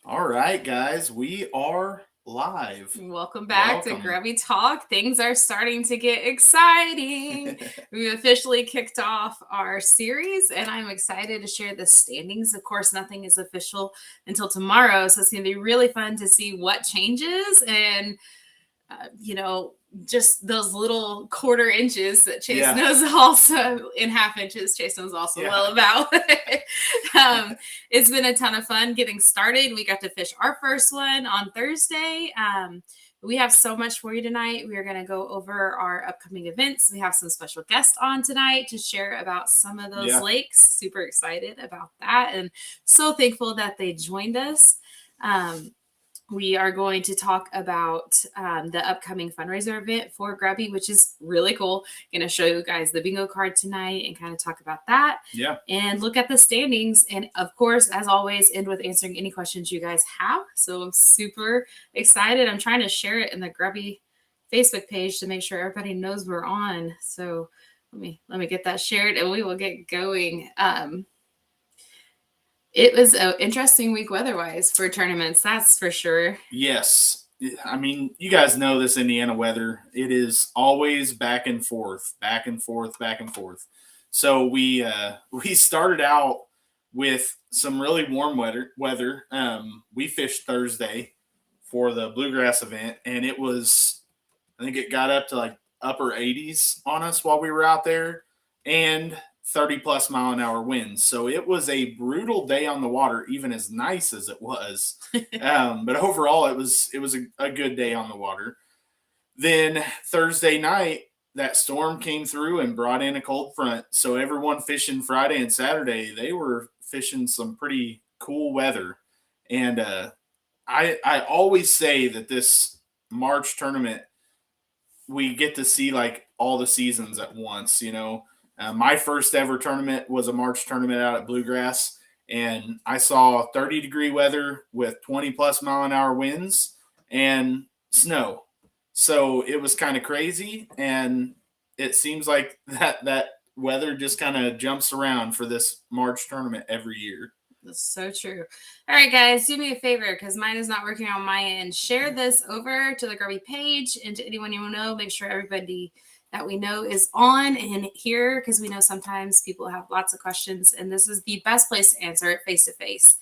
All right, guys, we are live. Welcome back to Welcome. GRBY Talk. Things are starting to get exciting. We've officially kicked off our series, and I'm excited to share the standings. Of course, nothing is official until tomorrow, so it's going to be really fun to see what changes and, just those little quarter inches that Chase knows also in half inches. Chase knows also well about. It's been a ton of fun getting started. We got to fish our first one on Thursday. We have so much for you tonight. We are going to go over our upcoming events. We have some special guests on tonight to share about some of those lakes. Super excited about that and so thankful that they joined us. We are going to talk about the upcoming fundraiser event for GRBY, which is really cool. Going to show you guys the bingo card tonight and kind of talk about that. Yeah. And look at the standings. And of course, as always, end with answering any questions you guys have. So I'm super excited. I'm trying to share it in the GRBY Facebook page to make sure everybody knows we're on. So let me get that shared and we will get going. It was an interesting week weather-wise for tournaments, that's for sure. Yes. I mean, you guys know this Indiana weather. It is always back and forth, back and forth, back and forth. So we started out with some really warm weather. We fished Thursday for the bluegrass event, and it was, I think it got up to like upper 80s on us while we were out there, and 30 plus mile an hour winds. So it was a brutal day on the water, even as nice as it was. But overall, it was a good day on the water. Then Thursday night, that storm came through and brought in a cold front. So everyone fishing Friday and Saturday, they were fishing some pretty cool weather. And I always say that this March tournament, we get to see like all the seasons at once, you know. My first ever tournament was a March tournament out at Bluegrass, and I saw 30-degree weather with 20 plus mile an hour winds and snow. So it was kind of crazy, and it seems like that weather just kind of jumps around for this March tournament every year. That's so true. All right, guys, do me a favor because mine is not working on my end. Share this over to the GRBY page and to anyone you know. Make sure everybody that we know is on and here because we know sometimes people have lots of questions and this is the best place to answer it face to face.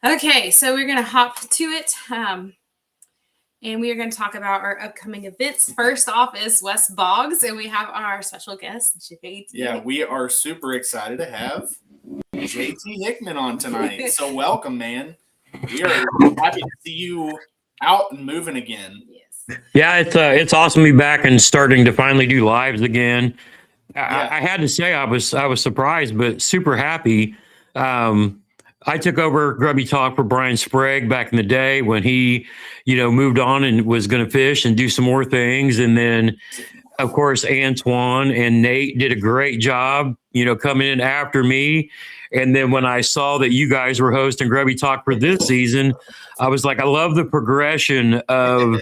Okay, so we're going to hop to it and we are going to talk about our upcoming events. First off is West Boggs, and we have our special guest, JT. Yeah, we are super excited to have JT Hickman on tonight. So welcome, man. We are happy to see you out and moving again. Yeah, it's awesome to be back and starting to finally do lives again. I had to say I was surprised, but super happy. I took over GRBY Talk for Brian Sprague back in the day when he, moved on and was going to fish and do some more things. And then, of course, Antoine and Nate did a great job, coming in after me. And then when I saw that you guys were hosting GRBY Talk for this season, I was like, I love the progression of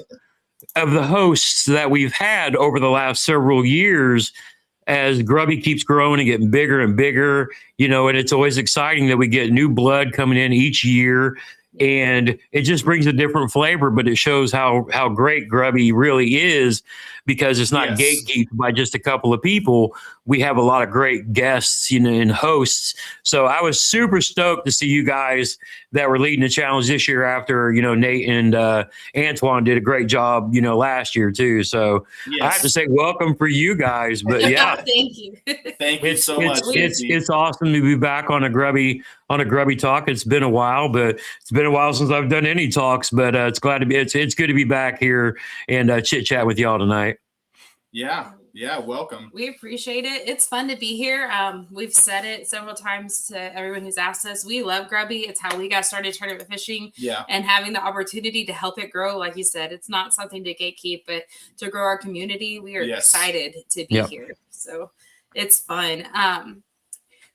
the hosts that we've had over the last several years as GRBY keeps growing and getting bigger and bigger, and it's always exciting that we get new blood coming in each year. And it just brings a different flavor, but it shows how great GRBY really is because it's not gatekeeped by just a couple of people. We have a lot of great guests, and hosts. So I was super stoked to see you guys that were leading the challenge this year after, Nate and Antoine did a great job, last year too. So I have to say welcome for you guys, but yeah. Thank you. Thank you so much. It's awesome to be back on a GRBY Talk. It's been a while, but it's been a while since I've done any talks, but it's good to be back here and chit chat with y'all tonight. Yeah, welcome. We appreciate it. It's fun to be here. We've said it several times to everyone who's asked us. We love GRBY. It's how we got started tournament fishing. Yeah. And having the opportunity to help it grow, like you said, it's not something to gatekeep, but to grow our community. We are excited to be here. So it's fun.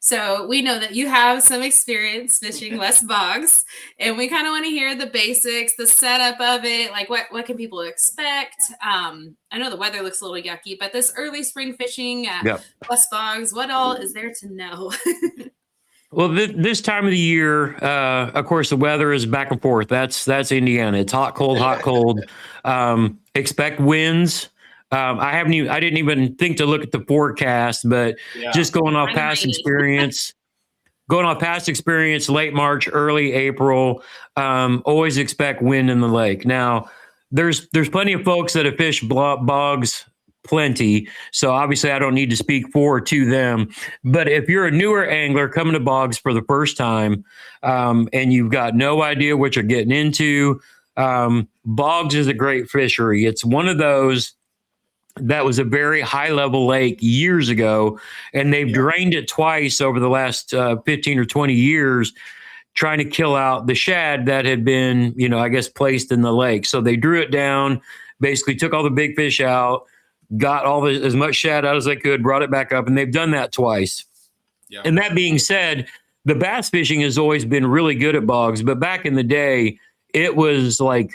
So we know that you have some experience fishing West Boggs, and we kind of want to hear the basics, the setup of it, like what can people expect? I know the weather looks a little yucky, but this early spring fishing at West Boggs, what all is there to know? Well, this time of the year, of course, the weather is back and forth. That's Indiana. It's hot, cold, hot, cold. Expect winds. I didn't even think to look at the forecast, but just going off past experience, late March, early April, always expect wind in the lake. Now, there's plenty of folks that have fished bogs plenty. So obviously I don't need to speak for or to them. But if you're a newer angler coming to bogs for the first time, and you've got no idea what you're getting into, bogs is a great fishery. It's one of those that was a very high level lake years ago, and they've drained it twice over the last 15 or 20 years, trying to kill out the shad that had been, I guess, placed in the lake. So they drew it down, basically took all the big fish out, got as much shad out as they could, brought it back up, and they've done that twice. Yeah. And that being said, the bass fishing has always been really good at bogs, but back in the day, it was like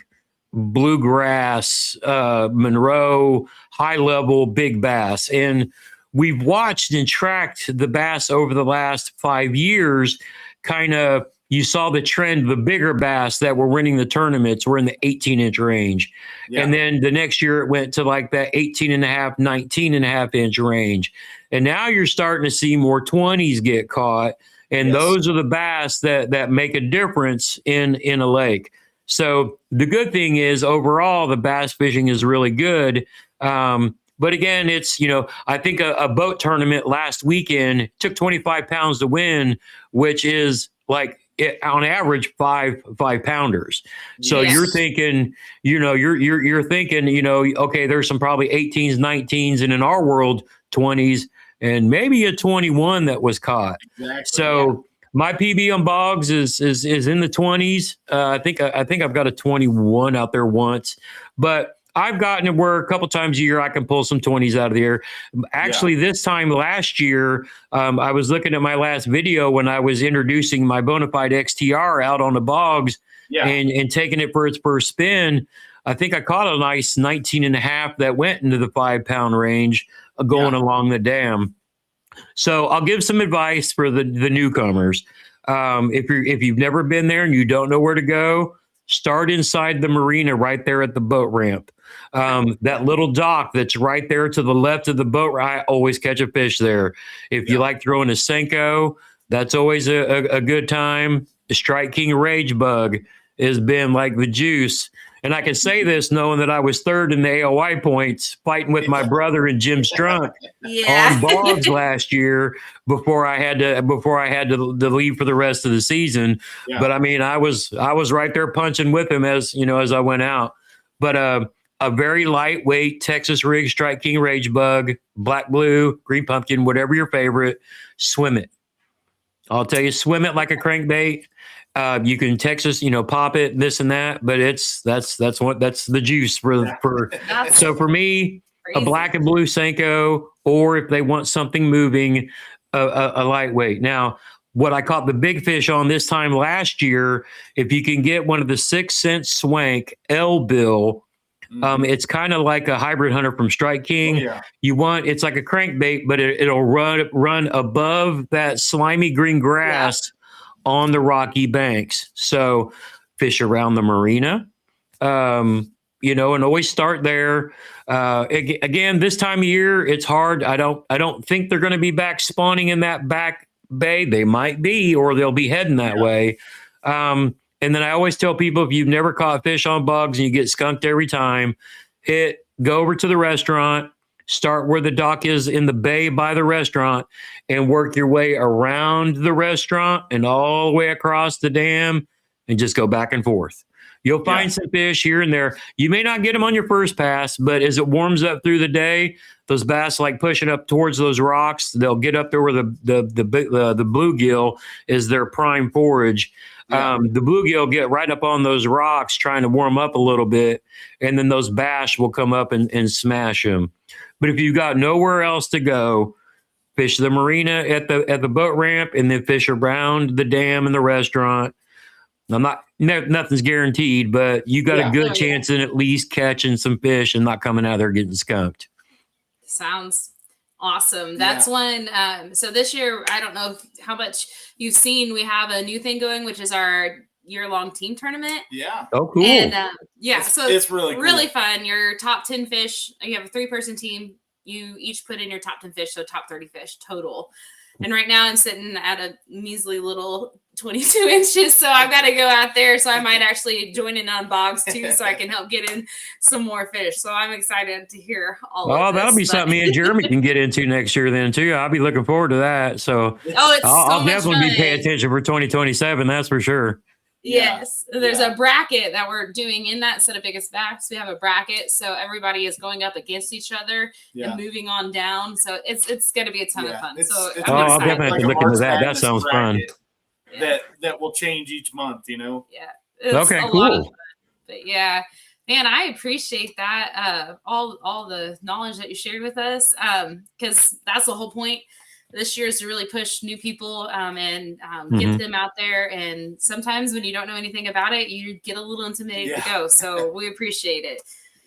bluegrass, Monroe, high level, big bass. And we've watched and tracked the bass over the last 5 years. Kind of, you saw the trend, the bigger bass that were winning the tournaments were in the 18-inch range. Yeah. And then the next year it went to like that 18.5, 19.5 inch range. And now you're starting to see more 20s get caught. And those are the bass that make a difference in a lake. So the good thing is overall, the bass fishing is really good. But again, it's, I think a boat tournament last weekend took 25 pounds to win, which is like on average five pounders. So you're thinking, you're thinking, okay, there's some probably 18s, 19s, and in our world, 20s, and maybe a 21 that was caught. Exactly. So my PB on bogs is in the 20s. I think I've got a 21 out there once, but I've gotten it where a couple times a year I can pull some 20s out of the air. Actually, this time last year, I was looking at my last video when I was introducing my Bonafide XTR out on the bogs and taking it for its first spin. I think I caught a nice 19.5 that went into the 5 pound range going along the dam. So I'll give some advice for the newcomers. If you've never been there and you don't know where to go, start inside the marina right there at the boat ramp. That little dock that's right there to the left of the boat, I always catch a fish there. If you like throwing a Senko, that's always a good time. The Strike King Rage Bug has been like the juice. And I can say this knowing that I was third in the AOY points fighting with my brother and Jim Strunk on bogs last year before I had to leave for the rest of the season. Yeah. But I mean, I was right there punching with him as I went out. But a very lightweight Texas rig Strike King Rage Bug, black, blue, green pumpkin, whatever your favorite, swim it. I'll tell you, swim it like a crankbait. You can Texas, pop it, this and that, but that's the juice for. So for me, crazy. A black and blue Senko, or if they want something moving, a lightweight. Now, what I caught the big fish on this time last year, if you can get one of the 6-cent Swank L-bill, it's kind of like a hybrid hunter from Strike King. Oh, yeah. It's like a crankbait, but it'll run above that slimy green grass. Yeah. On the rocky banks. So fish around the marina, and always start there. Again, this time of year, it's hard. I don't think they're going to be back spawning in that back bay. They might be, or they'll be heading that way. And then I always tell people, if you've never caught fish on bugs and you get skunked every time, go over to the restaurant, start where the dock is in the bay by the restaurant, and work your way around the restaurant and all the way across the dam and just go back and forth. You'll find some fish here and there. You may not get them on your first pass, but as it warms up through the day, those bass like pushing up towards those rocks. They'll get up there where the bluegill is their prime forage. Yeah. The bluegill get right up on those rocks trying to warm up a little bit, and then those bass will come up and smash them. But if you've got nowhere else to go, fish the marina at the boat ramp, and then fish around the dam and the restaurant. Nothing's guaranteed, but you got a good chance in at least catching some fish and not coming out there getting skunked. Sounds Awesome. That's one. So this year, I don't know how much you've seen. We have a new thing going, which is our year-long team tournament. Yeah. Oh, cool. And so it's really cool. Really fun. Your top 10 fish. You have a 3-person team. You each put in your top 10 fish, so top 30 fish total. And right now I'm sitting at a measly little 22 inches, so I've got to go out there. So I might actually join in on bogs too, so I can help get in some more fish. So I'm excited to hear all of this. That'll be something me and Jeremy can get into next year then too. I'll be looking forward to that. So I'll definitely be paying attention for 2027. That's for sure. Yes, there's a bracket that we're doing in that set of biggest backs. We have a bracket, so everybody is going up against each other and moving on down. So it's going to be a ton of fun. I'll definitely look into that. That sounds fun. That will change each month, you know. Yeah. Okay. Cool. But yeah, man, I appreciate that. All the knowledge that you shared with us, because that's the whole point. This year is to really push new people and get them out there. And sometimes when you don't know anything about it, you get a little intimidated to go. So we appreciate it.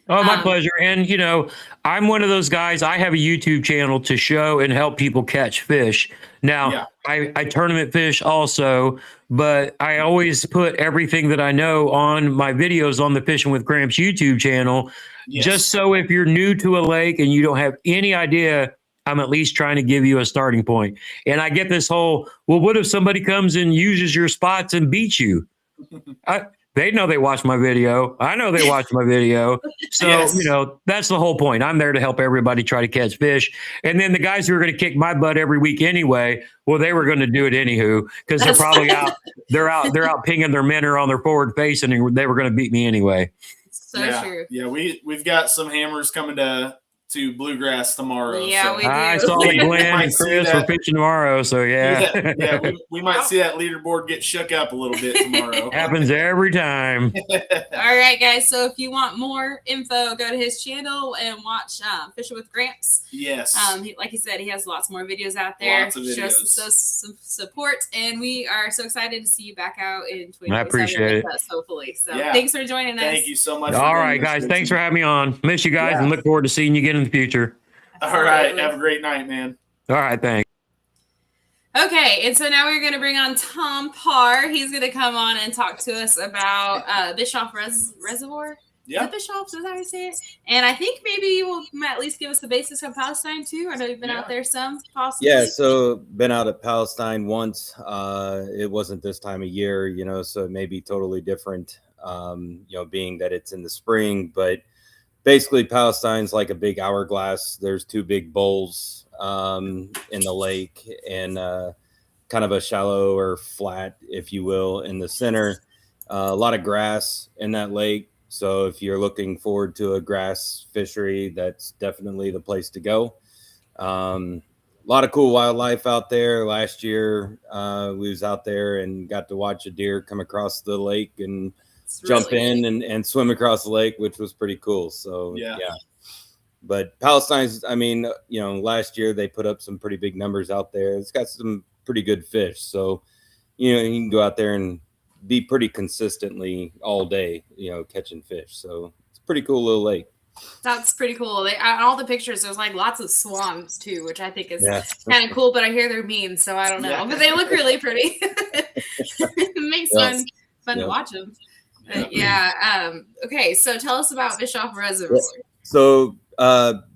Oh, my pleasure. And, you know, I'm one of those guys. I have a YouTube channel to show and help people catch fish. Now, I tournament fish also, but I always put everything that I know on my videos on the Fishing with Gramps YouTube channel, just so if you're new to a lake and you don't have any idea, I'm at least trying to give you a starting point. And I get this whole, well, what if somebody comes and uses your spots and beats you? They know they watched my video. I know they watched my video. So, you know, that's the whole point. I'm there to help everybody try to catch fish. And then the guys who are going to kick my butt every week anyway, well, they were going to do it anywho, because they're probably out. They're out pinging their minnow on their forward facing, and they were going to beat me anyway. So true. Yeah, we've got some hammers coming to Bluegrass tomorrow. Yeah, we do. I saw that Glenn and Chris were pitching tomorrow, so we might see that leaderboard get shook up a little bit tomorrow. Happens every time. All right, guys. So if you want more info, go to his channel and watch Fishing with Gramps. Yes. Like he said, he has lots more videos out there. Lots of videos. Show some support, and we are so excited to see you back out in 2027 I appreciate it. us, hopefully. So thanks for joining us. Thank you so much. All right, guys. Thanks for having me on. Miss you guys and look forward to seeing you again in the future. All right. Have a great night, man. All right. Thanks. Okay. And so now we're going to bring on Tom Parr. He's going to come on and talk to us about Bischoff Reservoir. Yeah. Bischoff, is that how you say it? And I think maybe you will at least give us the basics on Palestine too. I know you've been out there some, possibly. Yeah, so been out at Palestine once. It wasn't this time of year, you know, so it may be totally different, you know, being that it's in the spring. But basically, Palestine's like a big hourglass. There's 2 big bowls in the lake, and kind of a shallow or flat, if you will, in the center. A lot of grass in that lake. So if you're looking forward to a grass fishery, that's definitely the place to go. A lot of cool wildlife out there. Last year, we was out there and got to watch a deer come across the lake and jump in and swim across the lake, which was pretty cool. So, yeah. But Palestine's, I mean, you know, last year they put up some pretty big numbers out there. It's got some pretty good fish. So, you know, you can go out there and be pretty consistently all day, you know, catching fish. So it's a pretty cool little lake. That's pretty cool. All the pictures, there's like lots of swans too, which I think is kind of cool, but I hear they're mean, so I don't know. But they look really pretty. It makes fun to watch them. Okay, so tell us about Bischoff Reservoir. So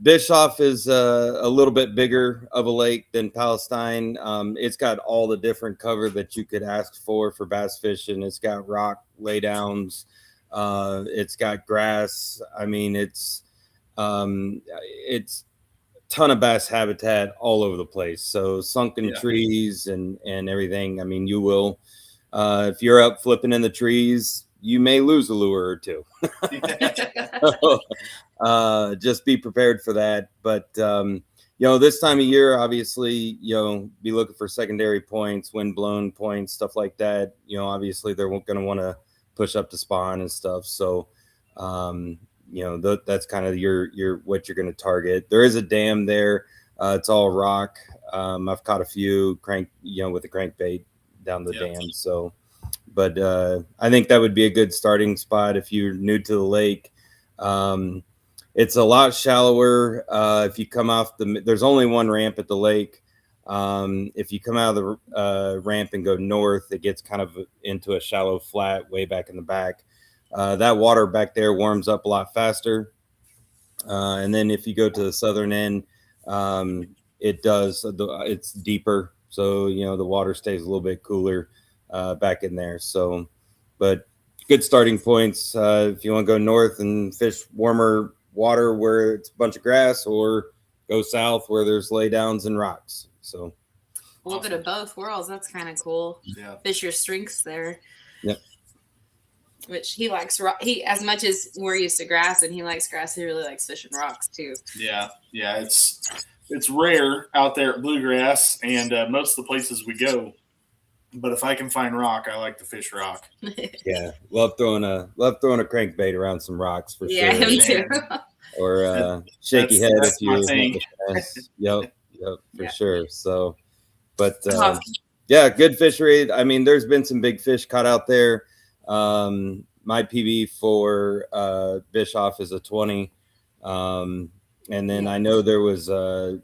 Bischoff is a little bit bigger of a lake than Palestine. It's got all the different cover that you could ask for bass fishing. It's got rock laydowns. It's got grass. I mean, it's ton of bass habitat all over the place. So sunken trees and everything. I mean, you will, if you're up flipping in the trees, you may lose a lure or two. Just be prepared for that. But, you know, this time of year, obviously, you know, be looking for secondary points, wind blown points, stuff like that. You know, obviously they're going to want to push up to spawn and stuff. So, you know, that's kind of your what you're going to target. There is a dam there. It's all rock. I've caught a few with a crankbait down the dam. So, but I think that would be a good starting spot if you're new to the lake. It's a lot shallower. If you come off there's only one ramp at the lake. If you come out of the ramp and go north, it gets kind of into a shallow flat way back in the back. That water back there warms up a lot faster. And then if you go to the southern end, it's deeper. So, the water stays a little bit cooler back in there. So, but good starting points if you want to go north and fish warmer water where it's a bunch of grass, or go south where there's laydowns and rocks. So a little bit of both worlds. That's kind of cool. Yeah. Fish your strengths there. Yep. Which he likes. He, as much as we're used to grass and he likes grass, he really likes fishing rocks too. Yeah. It's rare out there at Bluegrass, and most of the places we go. But if I can find rock, I like to fish rock. Yeah, love throwing a crankbait around some rocks for sure. Yeah, me too. Or shaky head that's if you. Yep, for Yeah. sure. So, but yeah, good fishery. I mean, there's been some big fish caught out there. My PB for Bischoff is a 20, and then I know there was a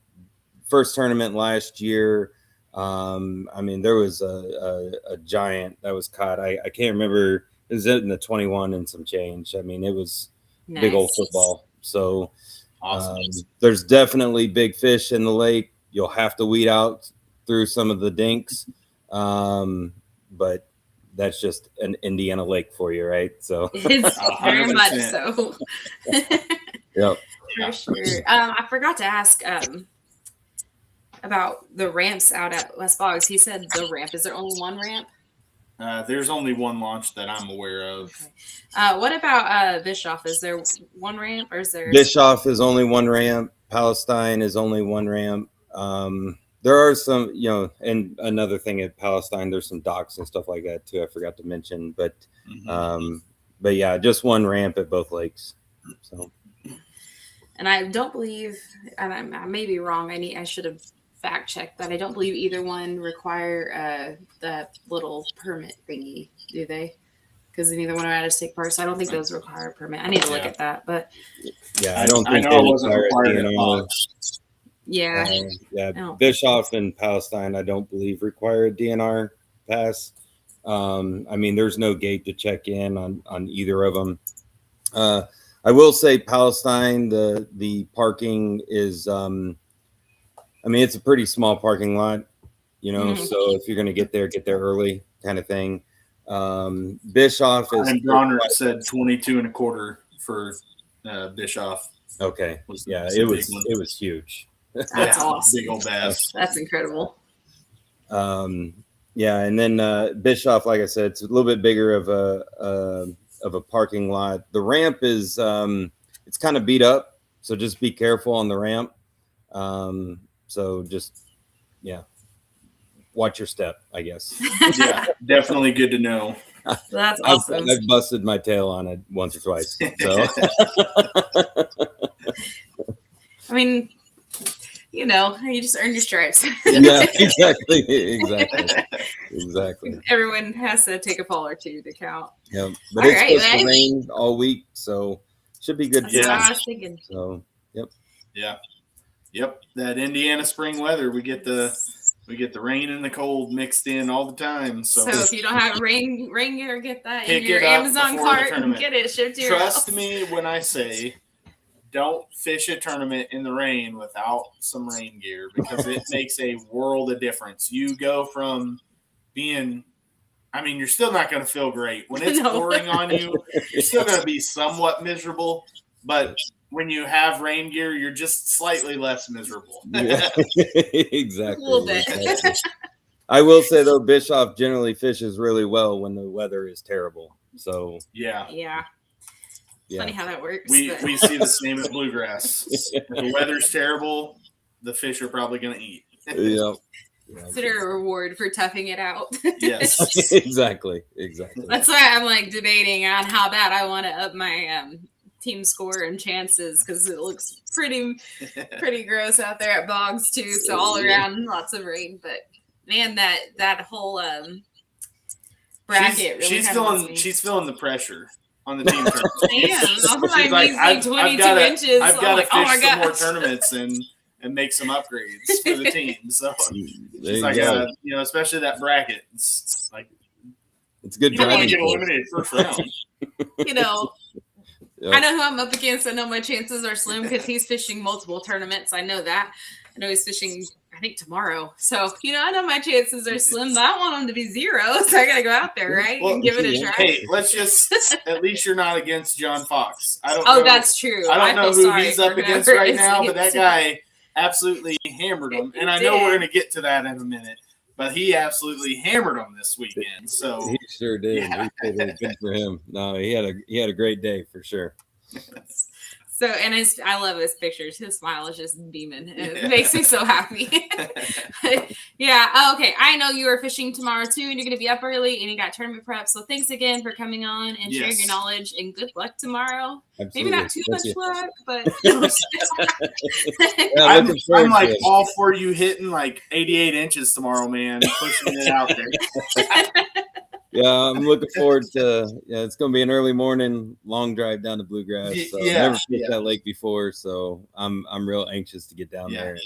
first tournament last year. I mean, there was a giant that was caught. I can't remember. It was in the 21 and some change. I mean, it was big old football. So Awesome. There's definitely big fish in the lake. You'll have to weed out through some of the dinks. But that's just an Indiana lake for you, right? So It's very 100%. much so. Yep. For sure. I forgot to ask about the ramps out at West Boggs. He said the ramp. Is there only one ramp? There's only one launch that I'm aware of. Okay. What about Bischoff? Is there one ramp, or is there? Bischoff is only one ramp. Palestine is only one ramp. There are some, and another thing at Palestine, there's some docks and stuff like that too. I forgot to mention, but yeah, just one ramp at both lakes. So, and I don't believe, and I may be wrong. I should have fact checked that. I don't believe either one require that little permit thingy, do they? Because neither one are out of state park, so I don't think those require a permit. I need to look at that, but yeah, I don't think I they know it wasn't require required at DNR. Boggs. yeah. Yeah, Bischoff and Palestine, I don't believe require a DNR pass. I mean, there's no gate to check in on either of them. I will say Palestine, the parking is, I mean, it's a pretty small parking lot, so if you're going to get there early kind of thing. Bischoff is. And Bronner said 22 and a quarter for Bischoff. Okay. Was Yeah, the it big was one. it was huge. That's awesome. Big old bass. That's incredible. Yeah, and then Bischoff, like I said, it's a little bit bigger of a parking lot. The ramp is it's kind of beat up, so just be careful on the ramp. So just watch your step, I guess. Yeah, definitely good to know. That's awesome. I've busted my tail on it once or twice. So I mean, you just earn your stripes. yeah, exactly. Everyone has to take a fall or two to count. Yeah, but All it's right, supposed to rain all week, so should be good. That's what Yeah. I was thinking. So Yep. That Indiana spring weather, we get the rain and the cold mixed in all the time. So if you don't have rain gear, get that in Pick your it up Amazon before the cart and tournament. get it shipped to your trust house. me when I say don't fish a tournament in the rain without some rain gear, because it makes a world of difference. You go from being, you're still not going to feel great. When it's pouring on you, you're still going to be somewhat miserable. But when you have rain gear, you're just slightly less miserable. yeah, exactly. A little bit. Exactly. I will say though, Bischoff generally fishes really well when the weather is terrible. So Yeah. Yeah. Funny how that works. We but- see the same at Bluegrass. If the weather's terrible, the fish are probably going to eat. yeah. Consider a reward for toughing it out. Yes. exactly. That's why I'm like debating on how bad I want to up my team score and chances, because it looks pretty gross out there at Boggs too. So all around lots of rain, but man, that whole bracket really she's kind of feeling the pressure. on the team tournament. Damn, my She's like, measly 22 inches. I've got to like, oh my fish some more gosh. tournaments and make some upgrades for the team. So There she's you like, go. especially that bracket. It's like It's good you don't want to driving get force. eliminated first round. I know who I'm up against. I know my chances are slim because he's fishing multiple tournaments. I know that. I know he's fishing, I think, tomorrow. So, I know my chances are slim, but I don't want them to be 0. So I got to go out there, right? Well, and give it a try. Hey, let's just, at least you're not against John Fox. I don't know. That's true. I don't know feel who sorry he's for up against whoever right is now, but that against guy absolutely hammered him. And I know we're going to get to that in a minute, but he absolutely hammered him this weekend. So He sure did. Yeah. He sure did. Good for him. No, he had a great day for sure. So, and I love his pictures. His smile is just beaming. It makes me so happy. Yeah. Okay. I know you are fishing tomorrow too, and you're going to be up early and you got tournament prep. So thanks again for coming on and sharing your knowledge, and good luck tomorrow. Absolutely. Maybe not too much luck, but I'm like all for you hitting like 88 inches tomorrow, man. Pushing it out there. Yeah, I'm looking forward to. Yeah, it's going to be an early morning, long drive down to Bluegrass. So I've never fished that lake before, so I'm real anxious to get down there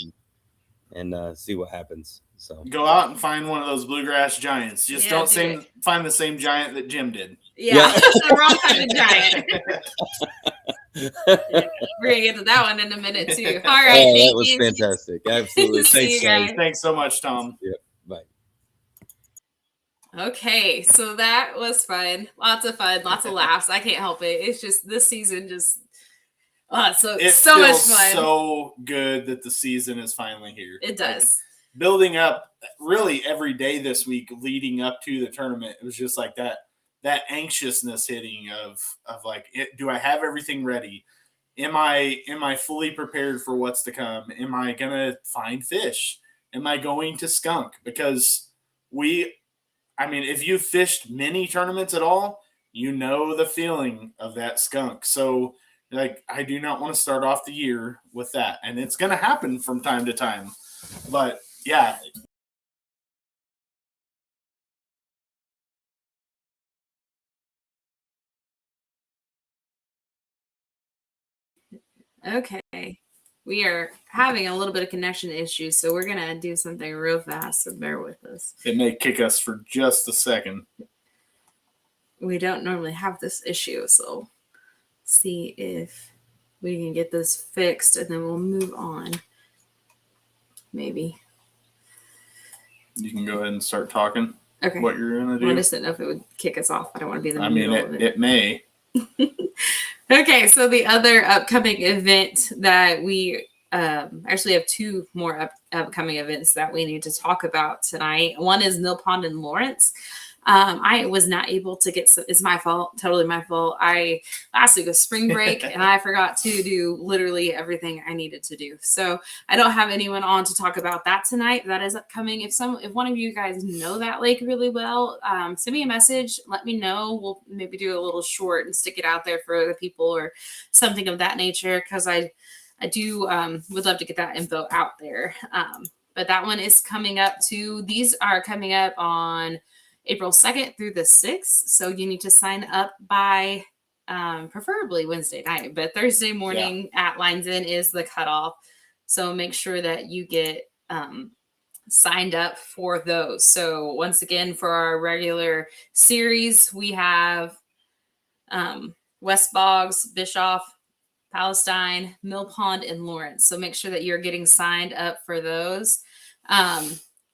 and see what happens. So go out and find one of those Bluegrass giants. Just don't find the same giant that Jim did. Yeah. The wrong kind of giant. We're gonna get to that one in a minute too. All right, that was fantastic. Absolutely. Thanks, guys. Thanks so much, Tom. Yep. Bye. Okay, so that was fun. Lots of fun, lots of laughs. I can't help it. It's just this season just so much fun. So good that the season is finally here. It does. Like, building up really every day this week leading up to the tournament. It was just like that anxiousness hitting of like, do I have everything ready? Am I fully prepared for what's to come? Am I gonna find fish? Am I going to skunk? Because if you've fished many tournaments at all, you know the feeling of that skunk. So, like, I do not want to start off the year with that. And it's going to happen from time to time. But, yeah. Okay. We are having a little bit of connection issues, so we're going to do something real fast, so bear with us. It may kick us for just a second. We don't normally have this issue, so see if we can get this fixed, and then we'll move on. Maybe. You can go ahead and start talking. Okay. What you're going to do. I just didn't know if it would kick us off. I don't want to be in the middle of it. It may. Okay, so the other upcoming event that we actually have 2 more upcoming events that we need to talk about tonight. One is Mill Pond in Lawrence. I was not able to get it's my fault, totally my fault. Last week was spring break and I forgot to do literally everything I needed to do. So I don't have anyone on to talk about that tonight. That is upcoming. If one of you guys know that lake really well, send me a message, let me know. We'll maybe do a little short and stick it out there for other people or something of that nature. Cause I do would love to get that info out there. But that one is coming up too. These are coming up on April 2nd through the 6th. So you need to sign up by preferably Wednesday night, but Thursday morning at Lines In is the cutoff. So make sure that you get signed up for those. So once again, for our regular series, we have West Boggs, Bischoff, Palestine, Mill Pond, and Lawrence. So make sure that you're getting signed up for those.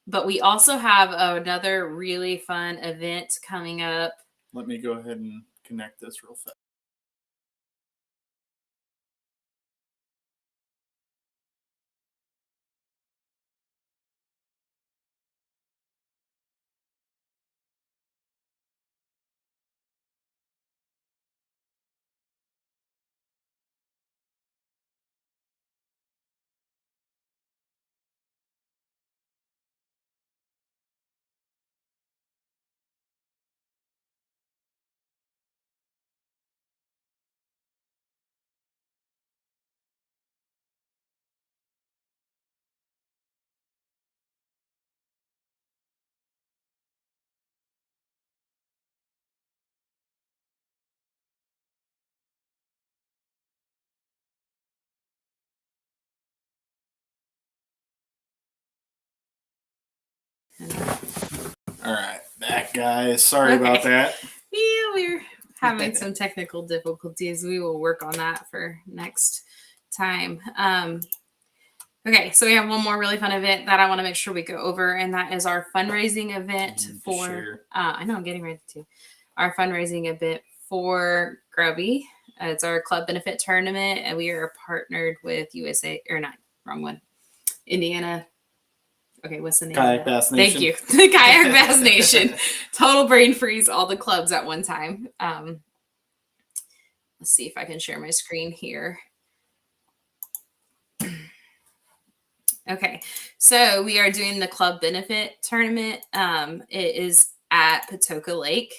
But we also have another really fun event coming up. Let me go ahead and connect this real fast. All right, back, guys. Sorry about that. Yeah, we're having some technical difficulties. We will work on that for next time. Okay, so we have one more really fun event that I want to make sure we go over, and that is our fundraising event for. I know I'm getting ready to. Our fundraising event for GRBY. It's our club benefit tournament, and we are partnered with USA, or not, wrong one, Indiana. Okay, what's the name? Kayak Bass Nation. Thank you, the Kayak Bass Nation. Total brain freeze, all the clubs at one time. Let's see if I can share my screen here. Okay, so we are doing the club benefit tournament. It is at Patoka Lake.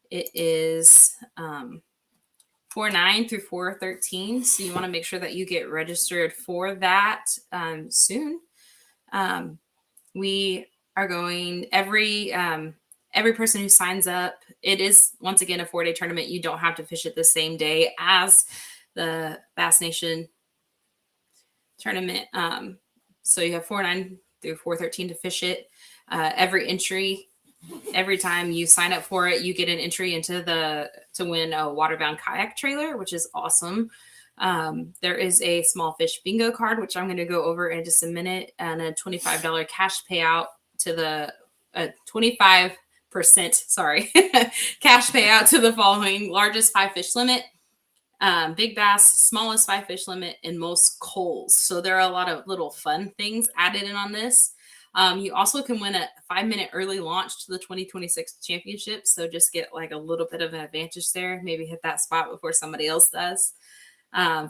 It is 4/9 through 4/13. So you want to make sure that you get registered for that soon. We are going every person who signs up. It is once again a 4-day tournament. You don't have to fish it the same day as the Bass Nation tournament. So you have 4/9 through 4/13 to fish it. Every entry, every time you sign up for it, you get an entry into to win a waterbound kayak trailer, which is awesome. There is a small fish bingo card, which I'm going to go over in just a minute, and a $25 cash payout to the 25%, sorry, cash payout to the following: largest 5 fish limit, big bass, smallest 5 fish limit, and most coals. So there are a lot of little fun things added in on this. You also can win a 5-minute early launch to the 2026 championship. So just get like a little bit of an advantage there. Maybe hit that spot before somebody else does.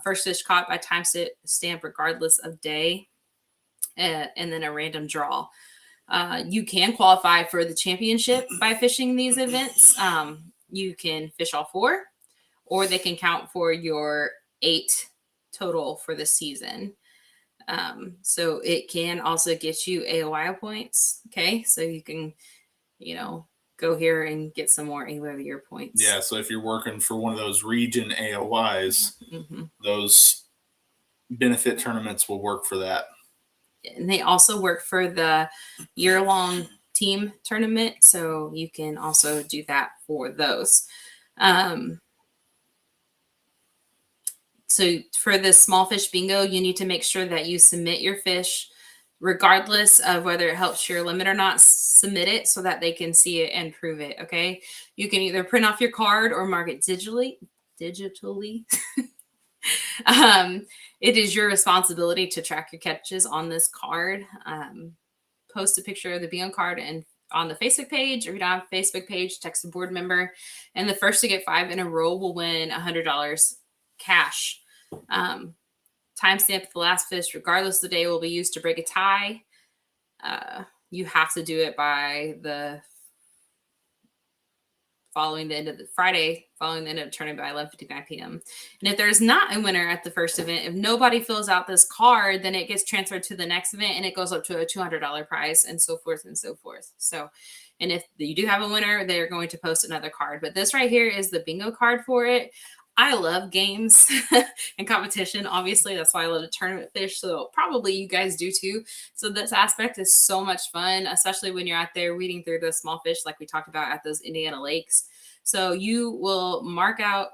First fish caught by time stamp regardless of day, and then a random draw. You can qualify for the championship by fishing these events. You can fish all 4, or they can count for your 8 total for the season. So it can also get you AOI points. Okay, so you can, go here and get some more Angler of the Year points. Yeah, so if you're working for one of those region AOIs, those benefit tournaments will work for that. And they also work for the year-long team tournament, so you can also do that for those. So for the small fish bingo, you need to make sure that you submit your fish regardless of whether it helps your limit or not. Submit it so that they can see it and prove it. Okay. You can either print off your card or mark it digitally. It is your responsibility to track your catches on this card. Post a picture of the bingo card and on the Facebook page, or if you don't have a Facebook page, text a board member, and the first to get 5 in a row will win $100 cash. Timestamp the last fish, regardless of the day, will be used to break a tie. You have to do it by the following the end of the Friday, following the end of the tournament by 11:59 p.m. And if there's not a winner at the first event, if nobody fills out this card, then it gets transferred to the next event and it goes up to a $200 prize, and so forth and so forth. So, and if you do have a winner, they're going to post another card. But this right here is the bingo card for it. I love games and competition. Obviously, that's why I love to tournament fish. So probably you guys do too. So this aspect is so much fun, especially when you're out there weeding through those small fish like we talked about at those Indiana lakes. So you will mark out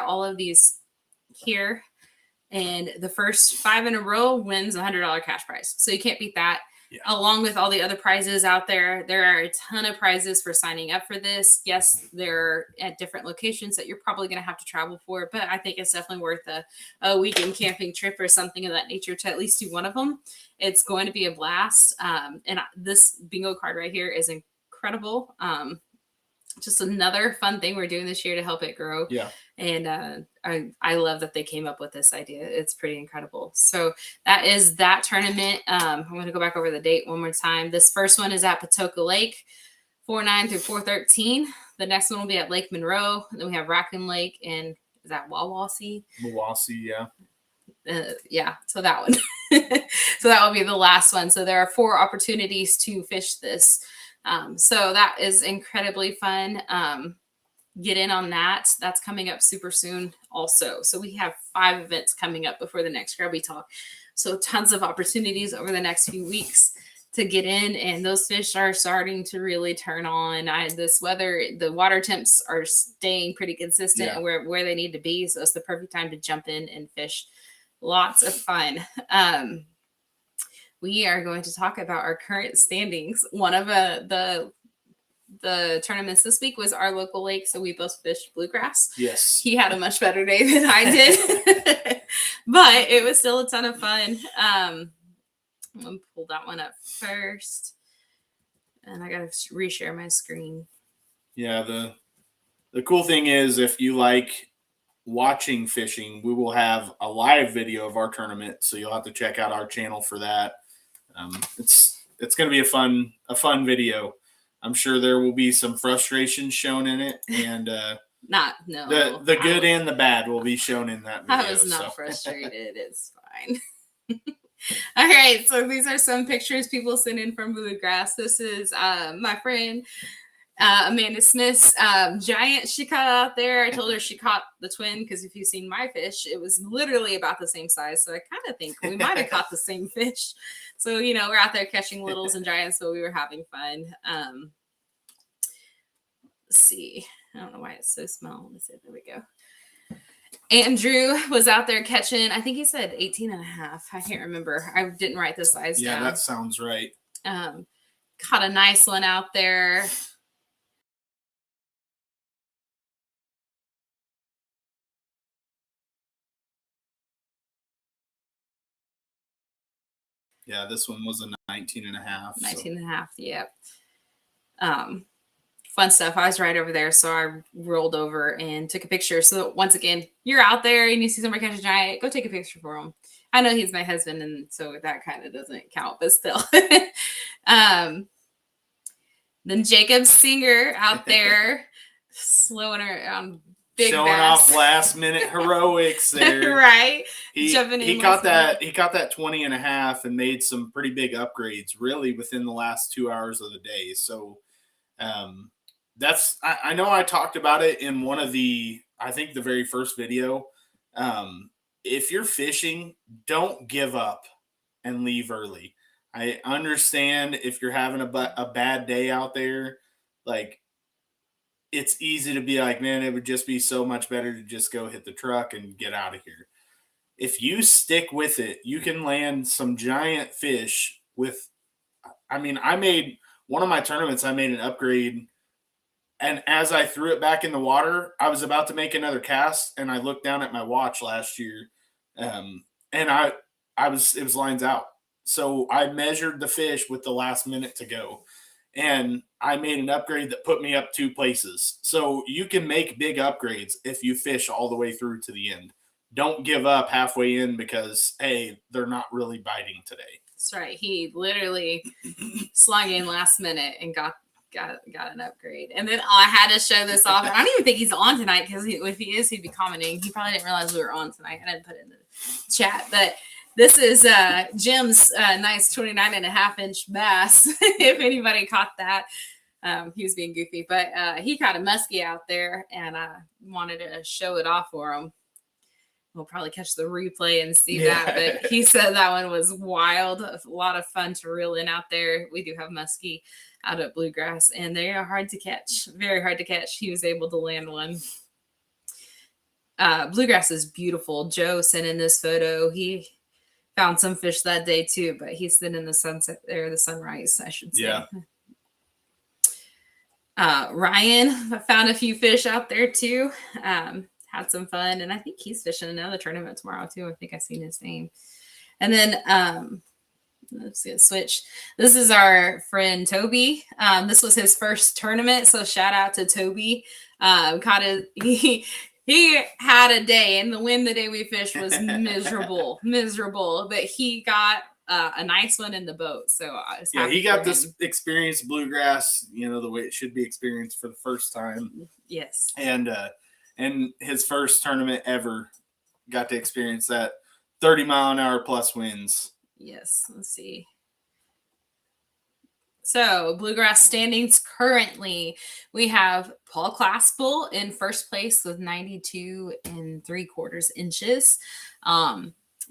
all of these here. And the first 5 in a row wins $100 cash prize. So you can't beat that. Yeah. Along with all the other prizes out there, there are a ton of prizes for signing up for this. Yes, they're at different locations that you're probably going to have to travel for, but I think it's definitely worth a weekend camping trip or something of that nature to at least do one of them. It's going to be a blast. And this bingo card right here is incredible. Just another fun thing we're doing this year to help it grow. Yeah. And I love that they came up with this idea. It's pretty incredible. So that is that tournament. I'm going to go back over the date one more time. This first one is at Patoka Lake, 4/9 through 4/13. The next one will be at Lake Monroe. And then we have Raccoon Lake and is that Wawasee? Wawasee, yeah. Yeah, so that one. So that will be the last one. So there are 4 opportunities to fish this. So that is incredibly fun. Get in on that. That's coming up super soon also. So we have 5 events coming up before the next GRBY Talk. So tons of opportunities over the next few weeks. to get in, and those fish are starting to really turn on. This weather, the water temps are staying pretty consistent and where they need to be, so it's the perfect time to jump in and fish. Lots of fun. We are going to talk about our current standings. One of the tournaments this week was our local lake, so we both fished bluegrass. Yes. He had a much better day than I did, but it was still a ton of fun. I'm gonna pull that one up first, and I gotta reshare my screen. Yeah, the cool thing is, if you like watching fishing, we will have a live video of our tournament, so you'll have to check out our channel for that. It's going to be a fun video. I'm sure there will be some frustration shown in it, and the good and the bad will be shown in that video. I was not frustrated. It's fine. All right, so these are some pictures people sent in from bluegrass. This is my friend Amanda Smith's giant she caught out there. I told her she caught the twin because if you've seen my fish, it was literally about the same size. So I kind of think we might have caught the same fish. So, you know, we're out there catching littles and giants, so we were having fun. Let's see. I don't know why it's so small. Let me see. There we go. Andrew was out there catching, I think he said 18 and a half. I can't remember. I didn't write the size down. Yeah, that sounds right. Caught a nice one out there. Yeah, this one was a 19 and a half. 19 and a half, yep. Fun stuff. I was right over there, so I rolled over and took a picture. So once again, you're out there and you see somebody catch a giant, go take a picture for him. I know he's my husband, and so that kind of doesn't count, but still. Then Jacob Singer out there slowing around. Showing off last minute heroics there. Right. He caught that 20 and a half and made some pretty big upgrades really within the last 2 hours of the day. So I know I talked about it in one of the very first video. If you're fishing, don't give up and leave early. I understand if you're having a bad day out there, like, it's easy to be like, man, it would just be so much better to just go hit the truck and get out of here. If you stick with it, you can land some giant fish I made one of my tournaments, I made an upgrade, and as I threw it back in the water, I was about to make another cast, and I looked down at my watch last year, and it was lines out. So I measured the fish with the last minute to go. And I made an upgrade that put me up 2 places. So you can make big upgrades if you fish all the way through to the end. Don't give up halfway in because, hey, they're not really biting today. That's right. He literally slung in last minute and got an upgrade. And then I had to show this off. I don't even think he's on tonight because if he is, he'd be commenting. He probably didn't realize we were on tonight. I didn't put it in the chat. But this is Jim's nice 29 and a half inch bass. If anybody caught that, he was being goofy, but he caught a muskie out there, and I wanted to show it off for him. We'll probably catch the replay and see that, but he said that one was wild. A lot of fun to reel in out there. We do have muskie out at bluegrass, and they are hard to catch, very hard to catch. He was able to land one. Bluegrass is beautiful. Joe sent in this photo. He found some fish that day too, but he's been in the sunset there, the sunrise, I should say. Yeah. Ryan found a few fish out there too. Had some fun, and I think he's fishing another tournament tomorrow too. I think I've seen his name. And then let's see, switch. This is our friend Toby. This was his first tournament, so shout out to Toby. He had a day, and the wind the day we fished was miserable, but he got a nice one in the boat. So he got this experience bluegrass, the way it should be experienced for the first time. Yes. And his first tournament ever got to experience that 30-mile-an-hour plus winds. Yes. Let's see. So bluegrass standings currently, we have Paul Claspel in first place with 92 3/4 inches.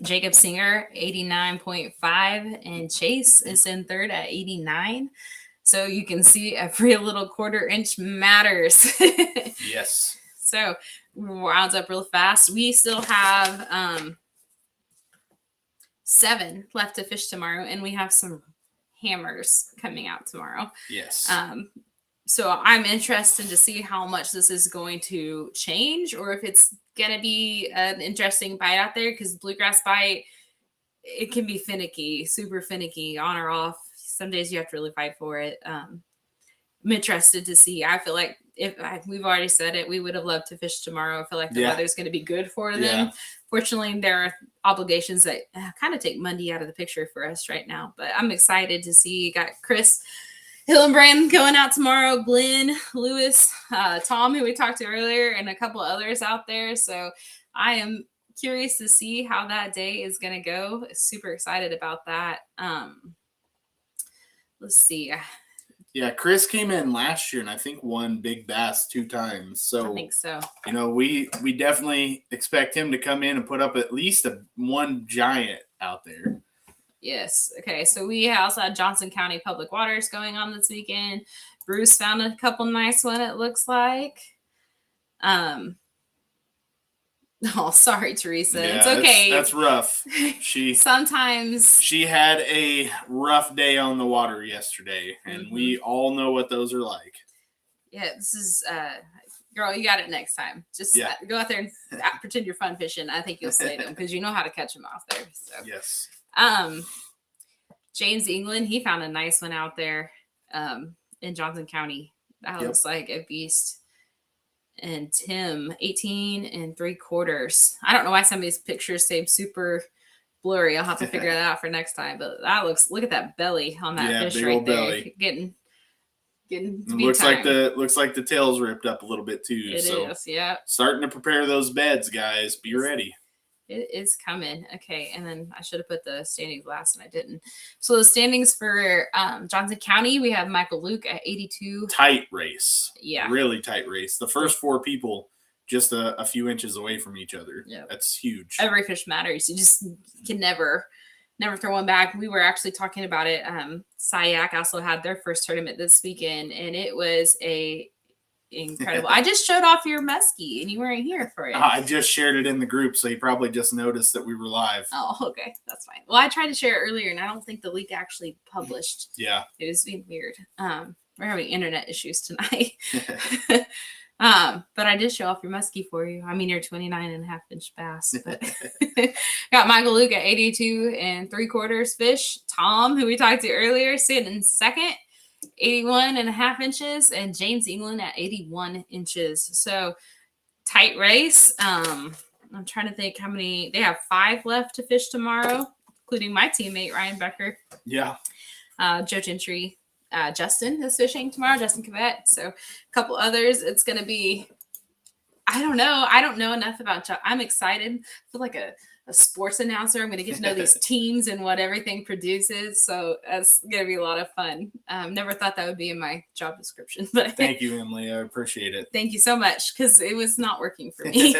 Jacob Singer, 89.5, and Chase is in third at 89. So you can see every little quarter inch matters. Yes. So rounds up real fast. We still have 7 left to fish tomorrow, and we have some hammers coming out tomorrow. Yes. So I'm interested to see how much this is going to change, or if it's going to be an interesting bite out there, because bluegrass bite, it can be finicky, super finicky, on or off. Some days you have to really fight for it. I'm interested to see. I feel like we've already said it, we would have loved to fish tomorrow. I feel like the weather's going to be good for them. Yeah. Fortunately, there are obligations that kind of take Monday out of the picture for us right now. But I'm excited to see. Got Chris Hillenbrand going out tomorrow, Glenn, Lewis, Tom, who we talked to earlier, and a couple others out there. So I am curious to see how that day is going to go. Super excited about that. Let's see. Yeah, Chris came in last year and I think won Big Bass 2 times. So I think so. You know, we definitely expect him to come in and put up at least one giant out there. Yes. Okay. So we also had Johnson County Public Waters going on this weekend. Bruce found a couple nice one, it looks like. Oh, sorry, Teresa. Yeah, it's okay. That's rough. Sometimes she had a rough day on the water yesterday, and we all know what those are like. Yeah, this is girl, you got it next time. Just go out there and pretend you're fun fishing. I think you'll slay them because you know how to catch them off there. So yes. James England, he found a nice one out there in Johnson County. That looks like a beast. And Tim, 18 3/4. I don't know why some of these pictures seem super blurry. I'll have to figure that out for next time. But that look at that belly on that fish right there. Belly. Getting looks like the tail's ripped up a little bit too. It is, yeah. Starting to prepare those beds, guys. Be ready. It is coming. Okay, and then I should have put the standings last and I didn't. So the standings for Johnson County, we have Michael Luke at 82. Tight race. Yeah. Really tight race. The first 4 people just a few inches away from each other. Yeah. That's huge. Every fish matters. You just can never throw one back. We were actually talking about it. Sayak also had their first tournament this weekend, and it was incredible. I just showed off your muskie and you weren't here for it. I just shared it in the group, so you probably just noticed that we were live. Oh, okay. That's fine. Well, I tried to share it earlier and I don't think the leak actually published. Yeah. It was being weird. We're having internet issues tonight. But I did show off your muskie for you. I mean, your 29.5-inch bass. But got Michael Luke at 82 3/4 fish. Tom, who we talked to earlier, sitting in second. 81.5 inches, and James England at 81 inches. So tight race. I'm trying to think how many. They have 5 left to fish tomorrow, including my teammate Ryan Becker. Yeah. Joe Gentry. Justin is fishing tomorrow. Justin Cavett. So a couple others. It's going to be. I don't know. I don't know enough about. I'm excited. I feel like a sports announcer. I'm going to get to know these teams and what everything produces. So that's going to be a lot of fun. Never thought that would be in my job description, but thank you, Emily. I appreciate it. Thank you so much. Cause it was not working for me.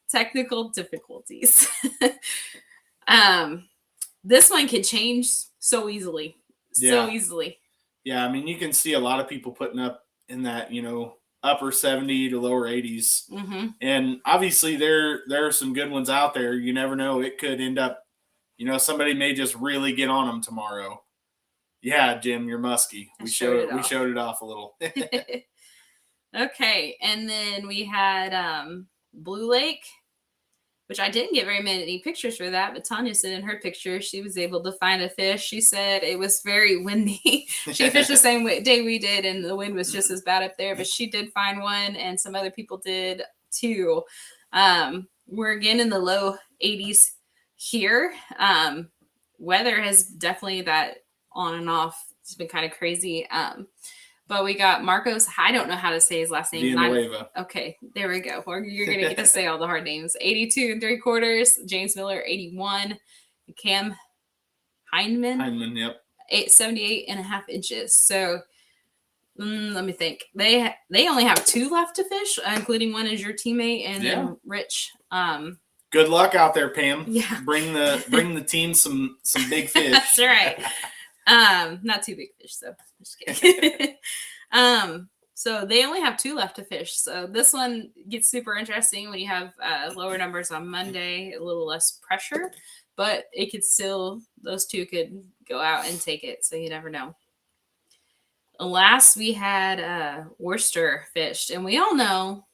Technical difficulties. This one can change so easily. Easily. Yeah. I mean, you can see a lot of people putting up in that, upper 70 to lower 80s. Mm-hmm. And obviously there are some good ones out there. You never know. It could end up, somebody may just really get on them tomorrow. Yeah, Jim, you're musky. We showed it off a little. Okay. And then we had Blue Lake, which I didn't get very many pictures for that, but Tanya said in her picture, she was able to find a fish. She said it was very windy. She fished the same day we did, and the wind was just as bad up there, but she did find one, and some other people did too. We're again in the low 80s here. Weather has definitely that on and off. It's been kind of crazy. But we got Marcos. I don't know how to say his last name. Villanueva. Okay, there we go. You're going to get to say all the hard names. 82 3/4. James Miller, 81. Cam Heineman. Yep. 78.5 inches. So let me think. They only have 2 left to fish, including one as your teammate, and then Rich Good luck out there, Pam. Yeah. Bring the team some big fish. That's right. Not too big fish, though. Just kidding. So they only have 2 left to fish. So this one gets super interesting when you have lower numbers on Monday, a little less pressure, but it could still, those 2 could go out and take it. So you never know. Last we had Worcester fished, and we all know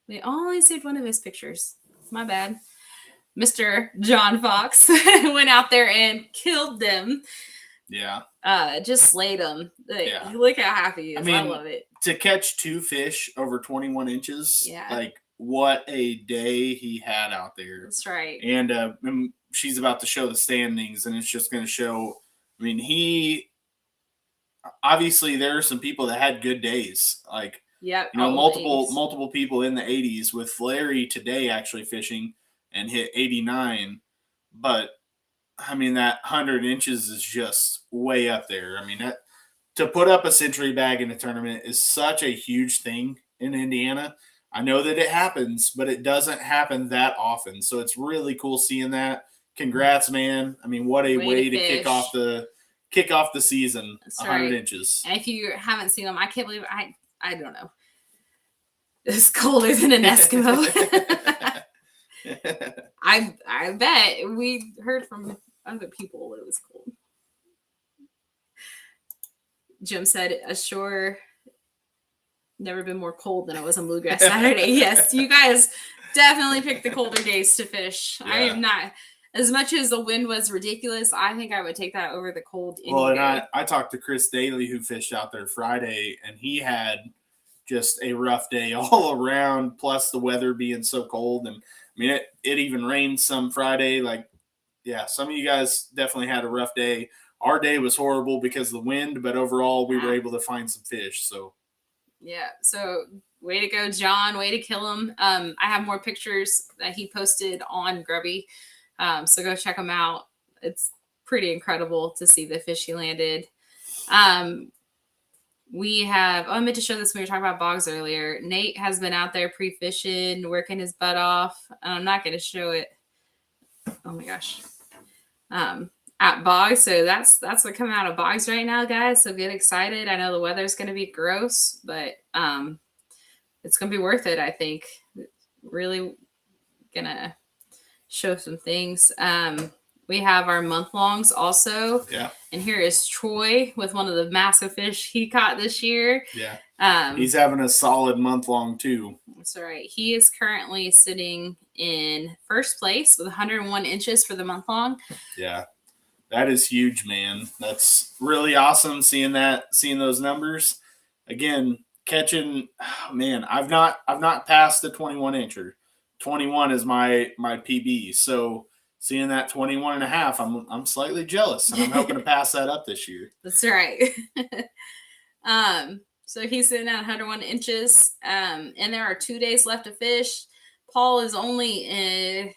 we only saved one of his pictures. My bad. Mr. John Fox went out there and killed them. Yeah. Just slayed them. Yeah. Look how happy he is. I mean, I love it. To catch 2 fish over 21 inches, Yeah. like what a day he had out there. That's right. And she's about to show the standings, and it's just going to show. I mean, he obviously there are some people that had good days, like multiple people in the 80s. With Larry today actually fishing and hit 89, but I mean that 100 inches is just way up there. I mean that. To put up a century bag in a tournament is such a huge thing in Indiana. I know that it happens, but it doesn't happen that often. So it's really cool seeing that. Congrats, man. I mean, what a way to kick off the season. That's 100 inches. And if you haven't seen them, I can't believe I don't know. It's colder than an Eskimo. I bet we heard from other people that it was cold. Jim said, ashore, never been more cold than it was on Bluegrass Saturday. Yes, you guys definitely picked the colder days to fish. Yeah. I am not, as much as the wind was ridiculous, I think I would take that over the cold. Well, and I talked to Chris Daly, who fished out there Friday, and he had just a rough day all around, plus the weather being so cold. And I mean, it even rained some Friday. Like, yeah, some of you guys definitely had a rough day. Our day was horrible because of the wind, but overall we were able to find some fish. So, yeah. So way to go, John. Way to kill him. I have more pictures that he posted on GRBY. So go check them out. It's pretty incredible to see the fish he landed. We have, I meant to show this when we were talking about bogs earlier. Nate has been out there pre-fishing, working his butt off. I'm not going to show it. Oh my gosh. At bogs. So that's what coming out of bogs right now, guys. So get excited. I know the weather's going to be gross, but it's going to be worth it. I think really going to show some things. We have our month longs also. Yeah. And here is Troy with one of the massive fish he caught this year. Yeah. He's having a solid month long too. That's right. He is currently sitting in first place with 101 inches for the month long. Yeah. That is huge, man. That's really awesome seeing those numbers. Again, catching, man, I've not passed the 21 incher. 21 is my PB. So seeing that 21 and a half, I'm slightly jealous, and I'm hoping to pass that up this year. That's right. So he's sitting at 101 inches. And there are 2 days left to fish. Paul is only a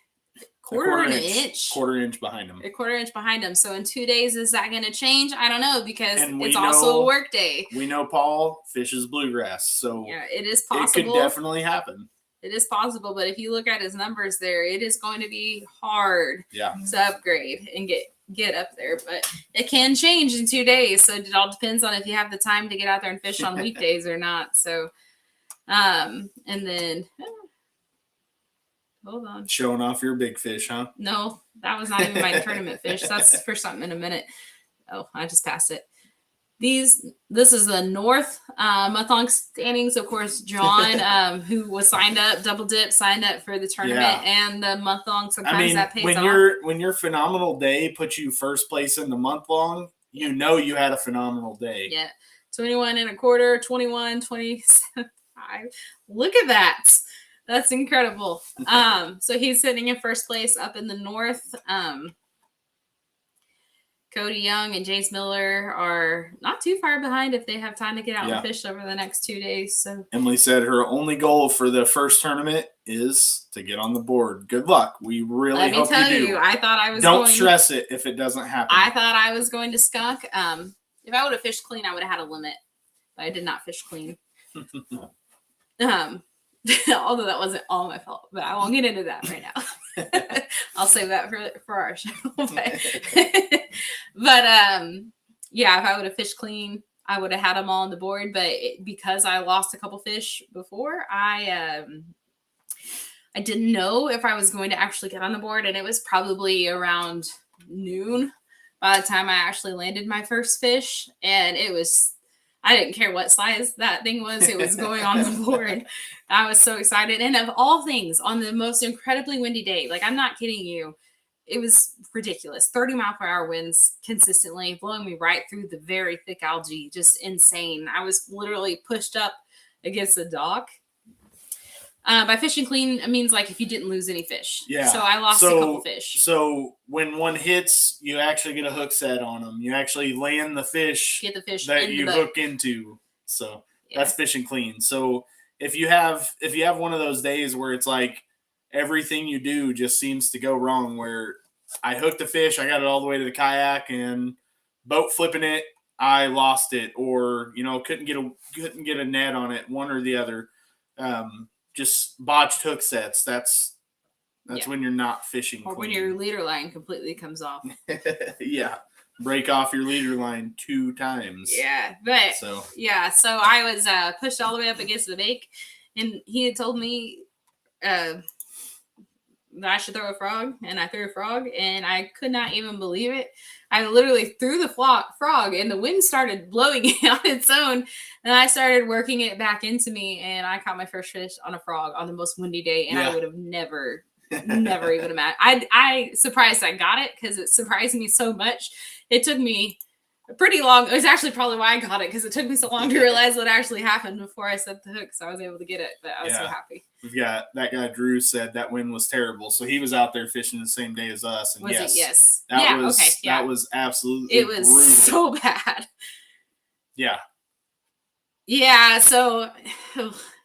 quarter inch behind him. A quarter inch behind him. So in 2 days, is that going to change? I don't know, because it's also a work day. We know Paul fishes bluegrass, so yeah, it is possible. It could definitely happen. It is possible, but if you look at his numbers there, it is going to be hard to upgrade and get up there. But it can change in 2 days, so it all depends on if you have the time to get out there and fish on weekdays or not. So, and then hold on, showing off your big fish, huh? No, that was not even my tournament fish. That's for something in a minute. Oh, I just passed it. This is the North month-long standings. Of course, John, who was signed up, double dip, signed up for the tournament and the month-long. Sometimes that pays off. When your phenomenal day puts you first place in the month-long, you know you had a phenomenal day. Yeah, 21 and a quarter, 21, 27. Look at that. That's incredible. So he's sitting in first place up in the North. Cody Young and James Miller are not too far behind if they have time to get out and fish over the next 2 days. So Emily said her only goal for the first tournament is to get on the board. Good luck. We really hope you do. Let me tell you, I thought I was Don't stress it if it doesn't happen. I thought I was going to skunk. If I would have fished clean, I would have had a limit. But I did not fish clean. Although that wasn't all my fault. But I won't get into that right now. I'll save that for our show. But yeah, if I would have fished clean, I would have had them all on the board. But because I lost a couple fish before, I didn't know if I was going to actually get on the board, and it was probably around noon by the time I actually landed my first fish, and I didn't care what size that thing was. It was going on the board. I was so excited. And of all things, on the most incredibly windy day, like I'm not kidding you, it was ridiculous. 30-mile-per-hour winds consistently blowing me right through the very thick algae. Just insane. I was literally pushed up against the dock. By fishing clean, it means like if you didn't lose any fish. Yeah. So I lost a couple fish. So when one hits, you actually get a hook set on them. You actually land the fish, Get the fish that in you the hook into. So Yeah. that's fishing clean. So if you have one of those days where it's like everything you do just seems to go wrong, where I hooked the fish, I got it all the way to the kayak, and boat flipping it, I lost it, or couldn't get a net on it, one or the other. Just botched hook sets. That's when you're not fishing or clean. when your leader line completely comes off. Yeah, break off your leader line 2 times. Yeah, but So I was pushed all the way up against the bank, and he had told me that I should throw a frog, and I threw a frog, and I could not even believe it. I literally threw the frog, and the wind started blowing it on its own, and I started working it back into me, and I caught my first fish on a frog on the most windy day, and I would have never even imagined. I surprised I got it because it surprised me so much. It took me pretty long. It was actually probably why I got it, because it took me so long to realize what actually happened before I set the hook, so I was able to get it. But I was so happy. We've got that guy Drew said that wind was terrible, so he was out there fishing the same day as us. And Was it? Yes. That was absolutely It was brutal. so bad. Yeah. Yeah, so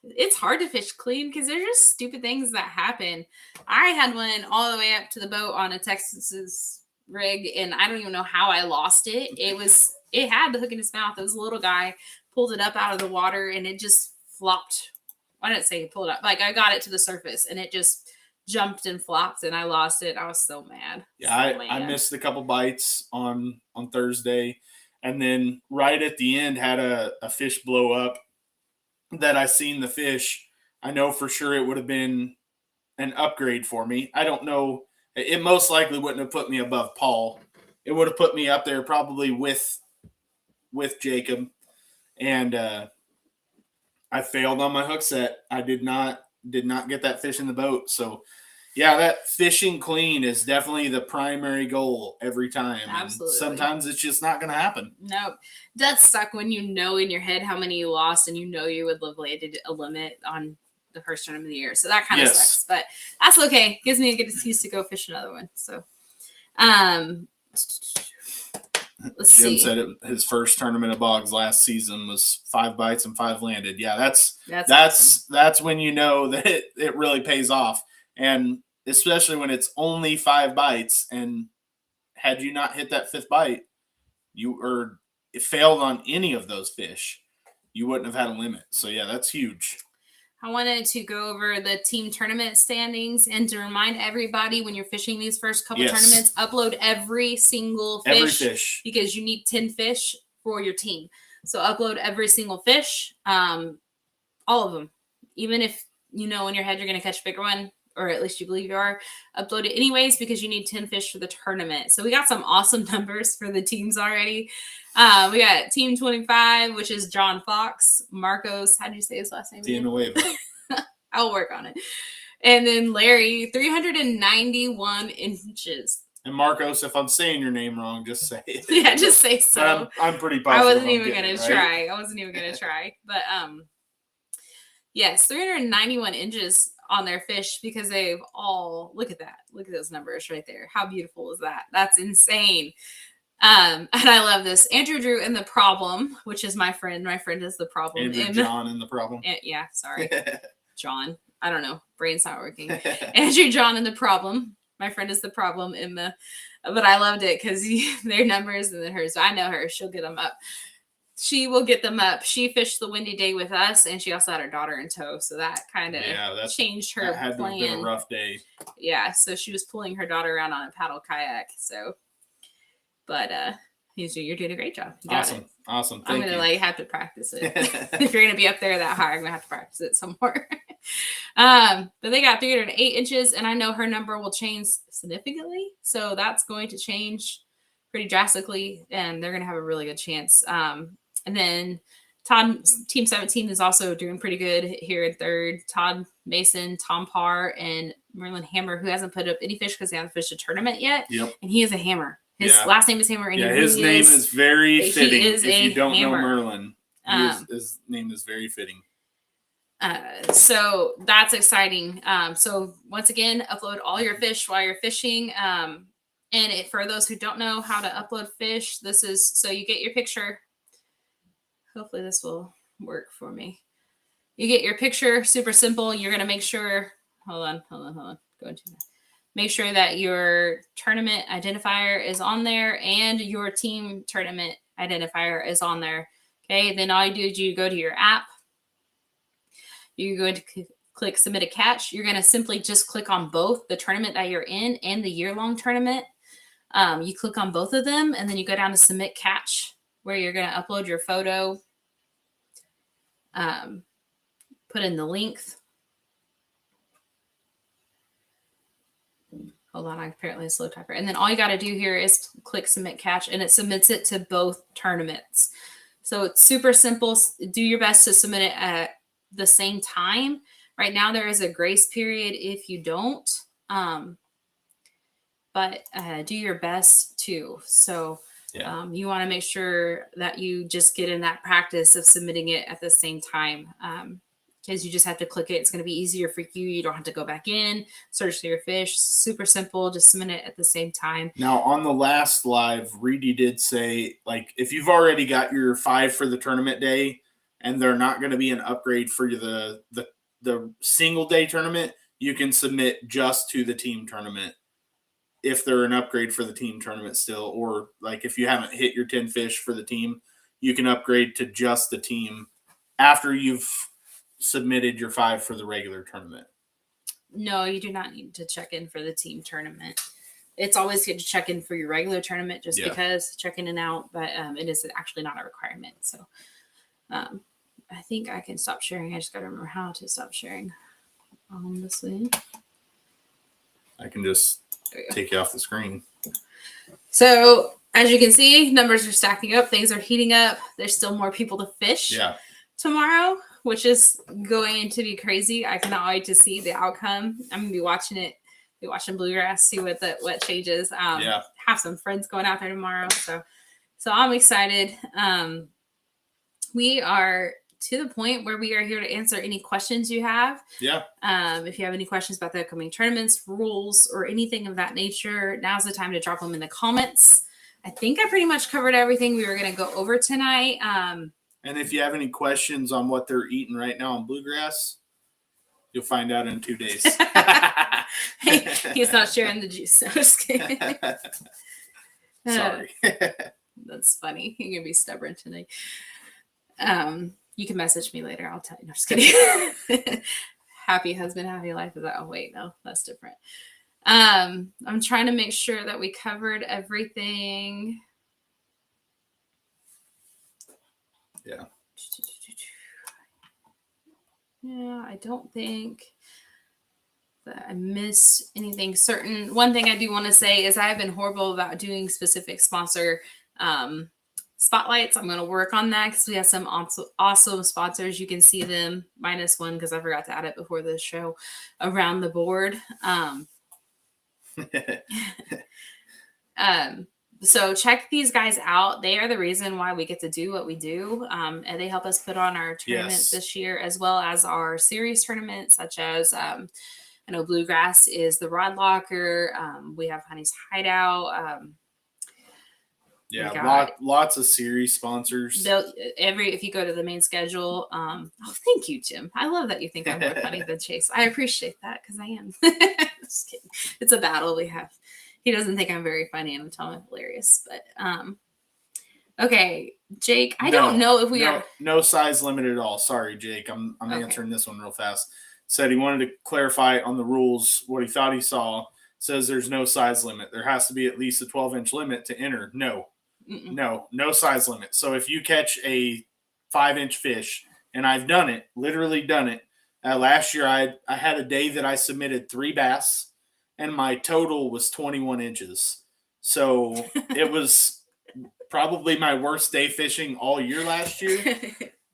it's hard to fish clean because there's just stupid things that happen. I had one all the way up to the boat on a Texas's rig, and I don't even know how I lost it. It had the hook in its mouth. It was a little guy, pulled it up out of the water, and it just flopped. I didn't say he pulled it up. Like I got it to the surface, and it just jumped and flopped, and I lost it. I was so mad. Yeah, I missed a couple bites on Thursday, and then right at the end had a fish blow up that I seen the fish. I know for sure it would have been an upgrade for me. I don't know. It most likely wouldn't have put me above Paul. It would have put me up there probably with Jacob. And I failed on my hook set. I did not get that fish in the boat. So yeah, that fishing clean is definitely the primary goal every time. Absolutely. And sometimes it's just not going to happen. No, it does suck when you know in your head how many you lost, and you know you would have landed a limit on the first tournament of the year. So that kind of sucks, but that's okay. Gives me a good excuse to go fish another one. So, let's see. Jim said his first tournament of bogs last season was 5 bites and 5 landed. Yeah, that's awesome. That's when you know that it really pays off. And especially when it's only 5 bites, and had you not hit that 5th bite, it failed on any of those fish, you wouldn't have had a limit. So yeah, that's huge. I wanted to go over the team tournament standings and to remind everybody, when you're fishing these first couple tournaments, upload every single fish, because you need 10 fish for your team. So upload every single fish, all of them. Even if you know in your head you're going to catch a bigger one, or at least you believe you are, upload it anyways, because you need 10 fish for the tournament. So we got some awesome numbers for the teams already. We got Team 25, which is John Fox, Marcos, how did you say his last name again? I'll work on it. And then Larry, 391 inches. And Marcos, if I'm saying your name wrong, just say it. Yeah, just say so. I'm pretty positive. I wasn't even going to try. But yes, 391 inches on their fish, because they've all, look at that. Look at those numbers right there. How beautiful is that? That's insane. And I love this. Andrew Drew in the problem, which is my friend. My friend is the problem. Andrew John in the problem. Yeah, sorry. John. I don't know. Brain's not working. Andrew John in the problem. My friend is the problem but I loved it because their numbers and then hers. I know her. She'll get them up. she will get them up. She fished the windy day with us, and she also had her daughter in tow, so that kind of changed her that had plan. To have been a rough day. Yeah, so she was pulling her daughter around on a paddle kayak. So, but you're doing a great job. Awesome. I'm gonna have to practice it. If you're gonna be up there that high, I'm gonna have to practice it some more. But they got 308 inches, and I know her number will change significantly, so that's going to change pretty drastically, and they're gonna have a really good chance. And then Todd, Team 17 is also doing pretty good here in third. Todd Mason, Tom Parr, and Merlin Hammer, who hasn't put up any fish because he hasn't fished a tournament yet. Yep. And he is a hammer. His last name is Hammer. And his name is very fitting. If you don't know Merlin, his name is very fitting. So that's exciting. So once again, upload all your fish while you're fishing. And for those who don't know how to upload fish, this is so you get your picture. Hopefully this will work for me. You get your picture, super simple. You're going to make sure, hold on. Go into that. Make sure that your tournament identifier is on there and your team tournament identifier is on there. Okay. Then all you do is you go to your app. You're going to click submit a catch. You're going to simply just click on both the tournament that you're in and the year-long tournament. You click on both of them, and then you go down to submit catch, where you're going to upload your photo, put in the length. Hold on, I'm apparently a slow typer. And then all you got to do here is click submit catch, and it submits it to both tournaments. So it's super simple. Do your best to submit it at the same time. Right now, there is a grace period if you don't. But do your best too. So you want to make sure that you just get in that practice of submitting it at the same time. Because you just have to click it. It's going to be easier for you. You don't have to go back in, search for your fish. Super simple. Just submit it at the same time. Now, on the last live, Reedy did say, like, if you've already got your 5 for the tournament day and they're not going to be an upgrade for the single day tournament, you can submit just to the team tournament if they're an upgrade for the team tournament still. Or, like, if you haven't hit your 10 fish for the team, you can upgrade to just the team after you've submitted your 5 for the regular tournament. No, you do not need to check in for the team tournament. It's always good to check in for your regular tournament just because check in and out, but it is actually not a requirement. So I think I can stop sharing. I just got to remember how to stop sharing on this thing. I can just take you off the screen. So as you can see, numbers are stacking up. Things are heating up. There's still more people to fish tomorrow, which is going to be crazy. I cannot wait to see the outcome. I'm gonna be watching it. Be watching bluegrass, see what changes. Have some friends going out there tomorrow, so I'm excited. We are to the point where we are here to answer any questions you have. If you have any questions about the upcoming tournaments, rules, or anything of that nature, now's the time to drop them in the comments. I think I pretty much covered everything we were going to go over tonight. And if you have any questions on what they're eating right now on bluegrass, you'll find out in 2 days. He's not sharing the juice. I'm just kidding. Sorry. That's funny. You're going to be stubborn tonight. You can message me later. I'll tell you. No, just kidding. Happy husband, happy life. Is that? Oh, wait, no, that's different. I'm trying to make sure that we covered everything. Yeah, I don't think that I missed anything certain. One thing I do want to say is I have been horrible about doing specific sponsor spotlights. I'm going to work on that because we have some awesome sponsors. You can see them -1 because I forgot to add it before the show around the board. So check these guys out. They are the reason why we get to do what we do. And they help us put on our tournaments this year, as well as our series tournaments, such as I know Bluegrass is the Rod Locker. We have Honey's Hideout. Lots of series sponsors. If you go to the main schedule. Thank you, Jim. I love that you think I'm more funny than Chase. I appreciate that because I am. Just kidding. It's a battle we have. He doesn't think I'm very funny, and I'm telling him hilarious. But okay, Jake, I don't know if we are. No size limit at all. Sorry, Jake. I'm Okay. answering this one real fast. Said he wanted to clarify on the rules what he thought he saw. Says there's no size limit. There has to be at least a 12-inch limit to enter. No size limit. So if you catch a 5-inch fish, and I've done it, literally done it. Last year, I had a day that I submitted 3 bass, and my total was 21 inches. So it was probably my worst day fishing all year last year.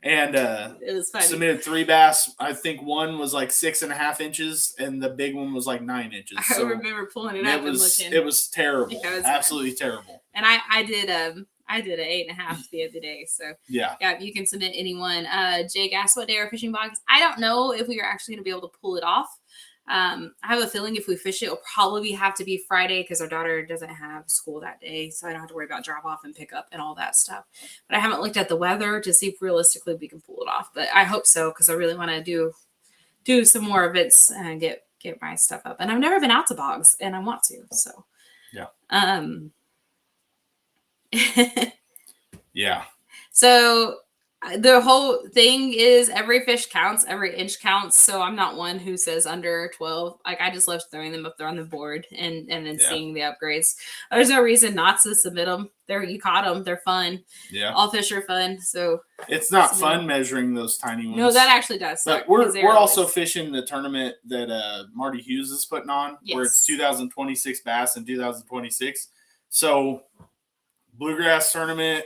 And it was funny. Submitted 3 bass. I think one was like 6.5 inches, and the big one was like 9 inches. I remember pulling it up and looking. It was terrible. Absolutely terrible. And I did an 8.5 the other day. So yeah, you can submit anyone. Jake asked what day our fishing bogs. I don't know if we are actually going to be able to pull it off. I have a feeling if we fish it, it'll probably have to be Friday because our daughter doesn't have school that day. So I don't have to worry about drop off and pick up and all that stuff. But I haven't looked at the weather to see if realistically we can pull it off. But I hope so because I really want to do some more events and get my stuff up. And I've never been out to bogs and I want to. So yeah. Yeah. So the whole thing is every fish counts, every inch counts. So I'm not one who says under 12. Like I just love throwing them up there on the board and then seeing the upgrades. There's no reason not to submit them. You caught them. They're fun. Yeah. All fish are fun. So it's not fun measuring those tiny ones. No, that actually does. But we're also fishing the tournament that Marty Hughes is putting on, where it's 2026 bass and 2026. So bluegrass tournament,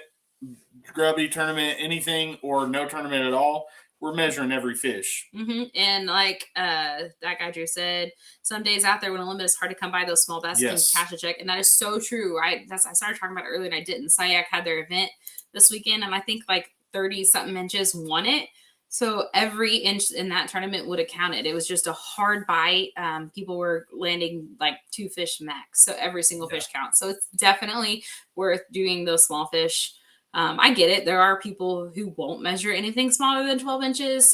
GRBY tournament, anything or no tournament at all, we're measuring every fish. Mm-hmm. And like that guy Drew said, some days out there when a limit is hard to come by those small bass and cash a check. And that is so true. I started talking about it earlier and I didn't. SIAC had their event this weekend and I think like 30 something inches won it. So every inch in that tournament would have counted. It was just a hard bite. People were landing like 2 fish max. So every single fish counts. So it's definitely worth doing those small fish. I get it. There are people who won't measure anything smaller than 12 inches.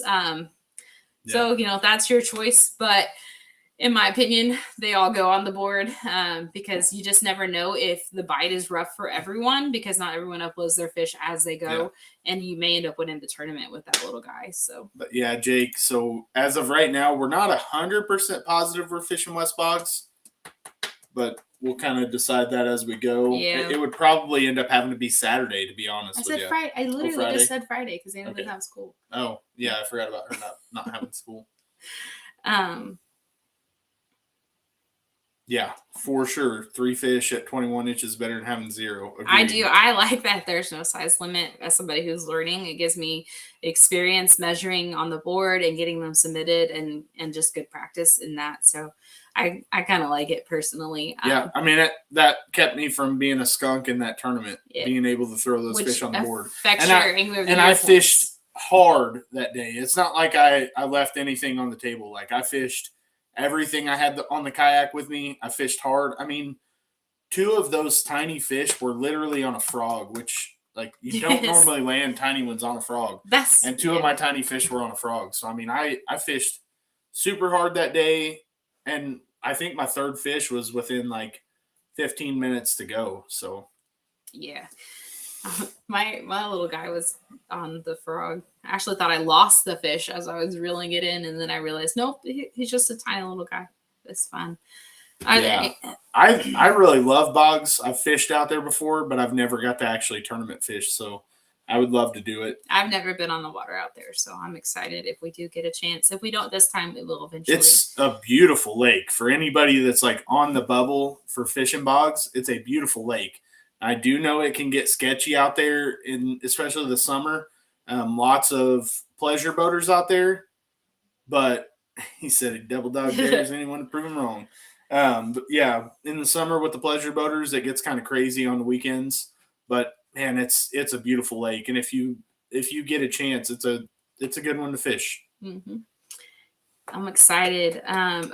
So, that's your choice. But in my opinion, they all go on the board because you just never know if the bite is rough for everyone because not everyone uploads their fish as they go. Yeah. And you may end up winning the tournament with that little guy. So, but yeah, Jake. So as of right now, we're not 100% positive we're fishing West Bogs, but we'll kind of decide that as we go. Yeah. It would probably end up having to be Saturday, to be honest with you. I said Friday. I literally just said Friday because Anna didn't have school. Oh, yeah. I forgot about her not having school. Yeah, for sure. 3 fish at 21 inches better than having 0. Agreed. I do. I like that there's no size limit. As somebody who's learning, it gives me experience measuring on the board and getting them submitted and just good practice in that. So I kind of like it personally. Yeah, I mean, that kept me from being a skunk in that tournament, being able to throw those fish on the board. And I fished hard that day. It's not like I left anything on the table. Like I fished everything I had on the kayak with me. I fished hard. I mean, 2 of those tiny fish were literally on a frog, which like you don't normally land tiny ones on a frog. And 2 of my tiny fish were on a frog. So, I mean, I fished super hard that day. And I think my 3rd fish was within like 15 minutes to go. So, yeah. My little guy was on the frog. I actually thought I lost the fish as I was reeling it in, and then I realized, nope, he's just a tiny little guy. It's fine. I really love bogs. I've fished out there before, but I've never got to actually tournament fish, so I would love to do it. I've never been on the water out there, so I'm excited if we do get a chance. If we don't this time, we will eventually. It's a beautiful lake. For anybody that's like on the bubble for fishing bogs, it's a beautiful lake. I do know it can get sketchy out there, especially the summer. Lots of pleasure boaters out there, but he said he double dog dares anyone to prove him wrong. But yeah, in the summer with the pleasure boaters, it gets kind of crazy on the weekends. But man, it's a beautiful lake, and if you get a chance, it's a good one to fish. Mm-hmm. I'm excited.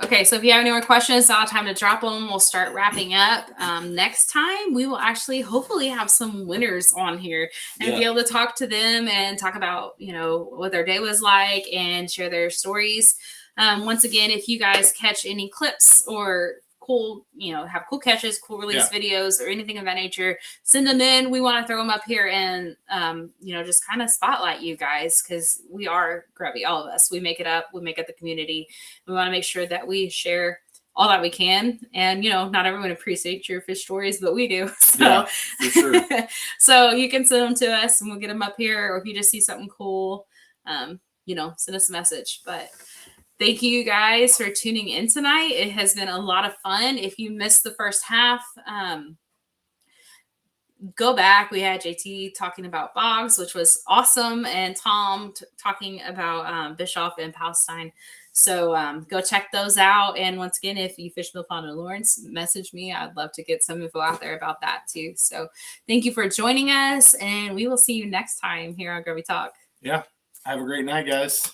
Okay, so if you have any more questions, I'll have time to drop them. We'll start wrapping up. Next time, we will actually hopefully have some winners on here and be able to talk to them and talk about, what their day was like and share their stories. Once again, if you guys catch any clips or cool, have cool catches, cool release videos, or anything of that nature, send them in. We want to throw them up here and, just kind of spotlight you guys, because we are grubby, all of us. We make it up. We make it the community. We want to make sure that we share all that we can. And, not everyone appreciates your fish stories, but we do. So, yeah, for sure. So you can send them to us and we'll get them up here. Or if you just see something cool, send us a message. But thank you guys for tuning in tonight. It has been a lot of fun. If you missed the first half, go back. We had JT talking about bogs, which was awesome, and Tom talking about Bischoff and Palestine. So go check those out. And once again, if you fish Mill Pond or Lawrence, message me. I'd love to get some info out there about that too. So thank you for joining us, and we will see you next time here on GRBY Talk. Yeah. Have a great night, guys.